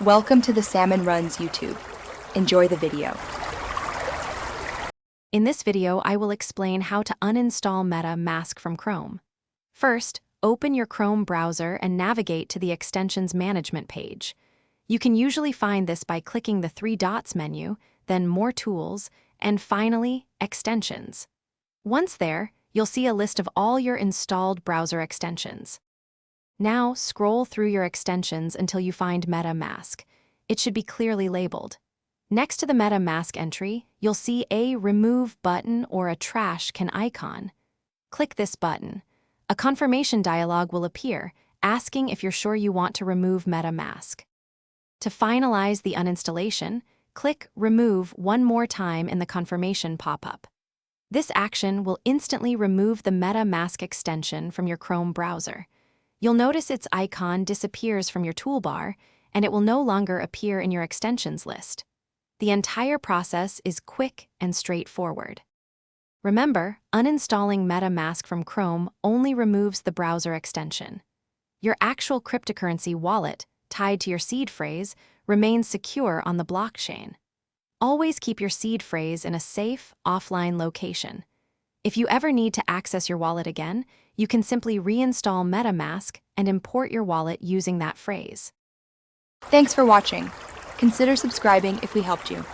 Welcome to the Salmon Runs YouTube. Enjoy the video. In this video, I will explain how to uninstall MetaMask from Chrome. First, open your Chrome browser and navigate to the Extensions Management page. You can usually find this by clicking the three dots menu, then More Tools, and finally, Extensions. Once there, you'll see a list of all your installed browser extensions. Now, scroll through your extensions until you find MetaMask. It should be clearly labeled. Next to the MetaMask entry, you'll see a Remove button or a Trash Can icon. Click this button. A confirmation dialog will appear, asking if you're sure you want to remove MetaMask. To finalize the uninstallation, click Remove one more time in the confirmation pop-up. This action will instantly remove the MetaMask extension from your Chrome browser. You'll notice its icon disappears from your toolbar, and it will no longer appear in your extensions list. The entire process is quick and straightforward. Remember, uninstalling MetaMask from Chrome only removes the browser extension. Your actual cryptocurrency wallet, tied to your seed phrase, remains secure on the blockchain. Always keep your seed phrase in a safe, offline location. If you ever need to access your wallet again, you can simply reinstall MetaMask and import your wallet using that phrase. Thanks for watching. Consider subscribing if we helped you.